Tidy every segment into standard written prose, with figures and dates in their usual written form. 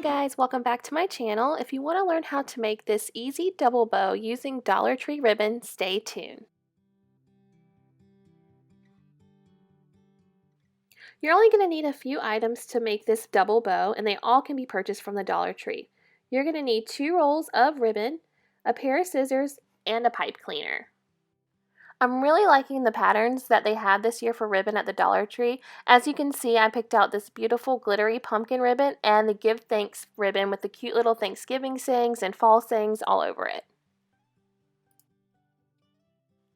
Hey guys, welcome back to my channel. If you want to learn how to make this easy double bow using Dollar Tree ribbon, stay tuned. You're only going to need a few items to make this double bow, and they all can be purchased from the Dollar Tree. You're going to need 2 rolls of ribbon, a pair of scissors, and a pipe cleaner. I'm really liking the patterns that they had this year for ribbon at the Dollar Tree. As you can see, I picked out this beautiful glittery pumpkin ribbon and the Give Thanks ribbon with the cute little Thanksgiving sayings and fall sayings all over it.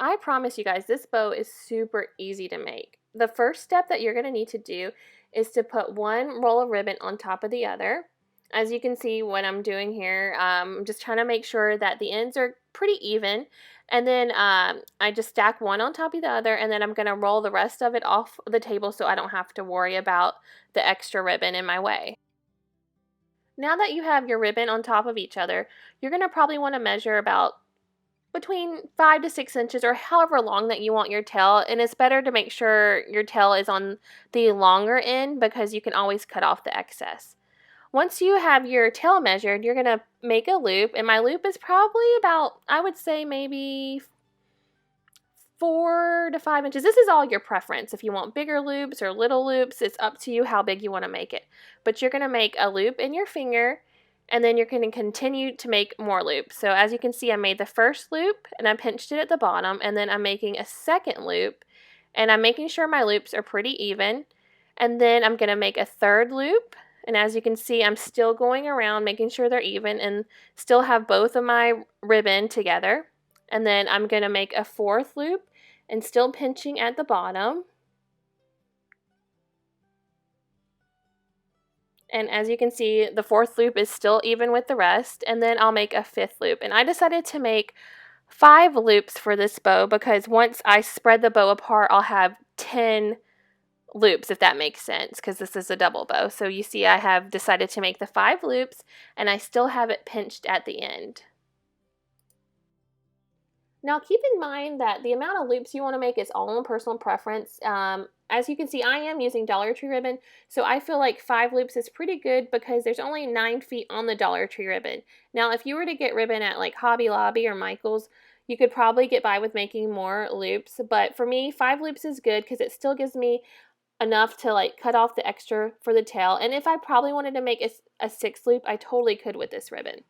I promise you guys, this bow is super easy to make. The first step that you're going to need to do is to put one roll of ribbon on top of the other. As you can see what I'm doing here, I'm just trying to make sure that the ends are pretty even. And then I just stack one on top of the other, and then I'm going to roll the rest of it off the table so I don't have to worry about the extra ribbon in my way. Now that you have your ribbon on top of each other, you're going to probably want to measure about between 5 to 6 inches or however long that you want your tail, and it's better to make sure your tail is on the longer end because you can always cut off the excess. Once you have your tail measured, you're going to make a loop, and my loop is probably about, I would say maybe 4 to 5 inches. This is all your preference. If you want bigger loops or little loops, it's up to you how big you want to make it. But you're going to make a loop in your finger, and then you're going to continue to make more loops. So as you can see, I made the first loop, and I pinched it at the bottom, and then I'm making a second loop, and I'm making sure my loops are pretty even. And then I'm going to make a third loop. And as you can see, I'm still going around making sure they're even and still have both of my ribbon together. And then I'm going to make a fourth loop and still pinching at the bottom. And as you can see, the fourth loop is still even with the rest. And then I'll make a fifth loop. And I decided to make 5 loops for this bow because once I spread the bow apart, I'll have 10 loops, if that makes sense, because this is a double bow. So you see I have decided to make the 5 loops, and I still have it pinched at the end. Now keep in mind that the amount of loops you want to make is all on personal preference. As you can see, I am using Dollar Tree ribbon, so I feel like 5 loops is pretty good because there's only 9 feet on the Dollar Tree ribbon. Now if you were to get ribbon at like Hobby Lobby or Michael's, you could probably get by with making more loops, but for me 5 loops is good because it still gives me enough to like cut off the extra for the tail. And if I probably wanted to make a 6th loop, I totally could with this ribbon.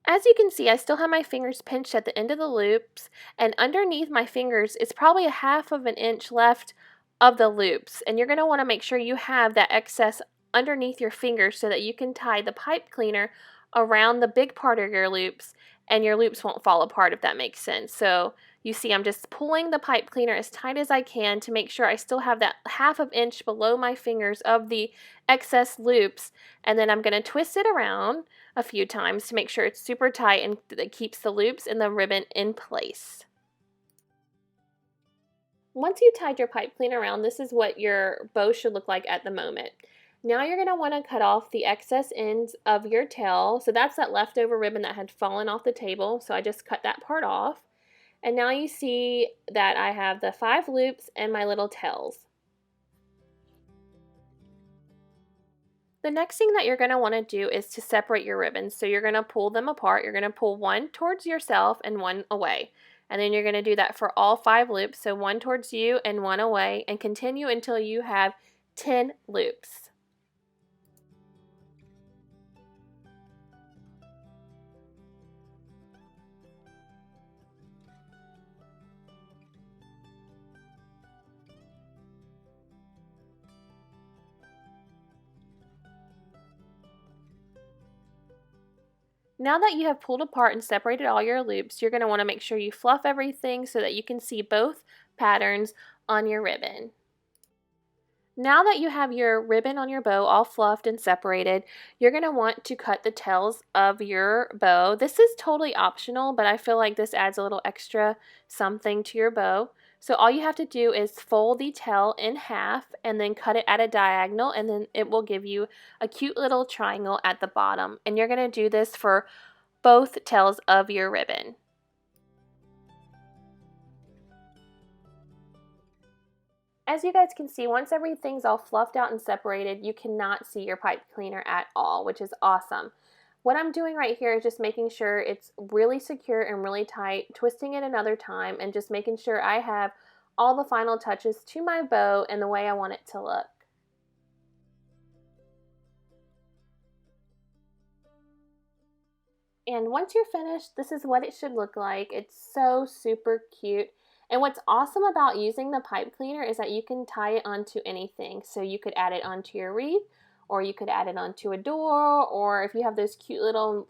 As you can see, I still have my fingers pinched at the end of the loops, and underneath my fingers is probably a 1/2 of an inch left of the loops, and you're going to want to make sure you have that excess underneath your fingers so that you can tie the pipe cleaner around the big part of your loops and your loops won't fall apart, if that makes sense. So you see I'm just pulling the pipe cleaner as tight as I can to make sure I still have that 1/2 of inch below my fingers of the excess loops, and then I'm going to twist it around a few times to make sure it's super tight and that keeps the loops and the ribbon in place. Once you've tied your pipe cleaner around, this is what your bow should look like at the moment. Now you're going to want to cut off the excess ends of your tail. So that's that leftover ribbon that had fallen off the table. So I just cut that part off. And now you see that I have the 5 loops and my little tails. The next thing that you're going to want to do is to separate your ribbons. So you're going to pull them apart. You're going to pull one towards yourself and one away. And then you're going to do that for all 5 loops. So one towards you and one away, and continue until you have 10 loops. Now that you have pulled apart and separated all your loops, you're going to want to make sure you fluff everything so that you can see both patterns on your ribbon. Now that you have your ribbon on your bow all fluffed and separated, you're going to want to cut the tails of your bow. This is totally optional, but I feel like this adds a little extra something to your bow. So all you have to do is fold the tail in half and then cut it at a diagonal, and then it will give you a cute little triangle at the bottom. And you're going to do this for both tails of your ribbon. As you guys can see, once everything's all fluffed out and separated, you cannot see your pipe cleaner at all, which is awesome. What I'm doing right here is just making sure it's really secure and really tight, twisting it another time, and just making sure I have all the final touches to my bow and the way I want it to look. And once you're finished, this is what it should look like. It's so super cute. And what's awesome about using the pipe cleaner is that you can tie it onto anything. So you could add it onto your wreath, or you could add it onto a door, or if you have those cute little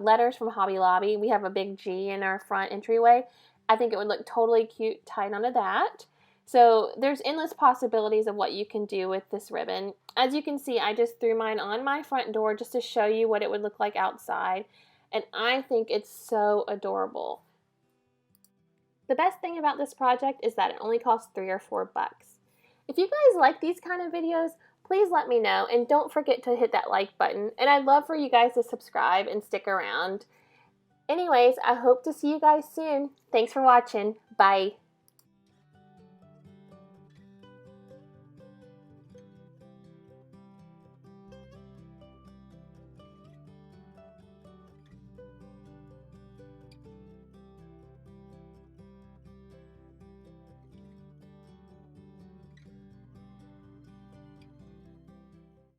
letters from Hobby Lobby, we have a big G in our front entryway. I think it would look totally cute tied onto that. So there's endless possibilities of what you can do with this ribbon. As you can see, I just threw mine on my front door just to show you what it would look like outside. And I think it's so adorable. The best thing about this project is that it only costs $3 or $4. If you guys like these kind of videos, please let me know, and don't forget to hit that like button. And I'd love for you guys to subscribe and stick around. Anyways, I hope to see you guys soon. Thanks for watching. Bye.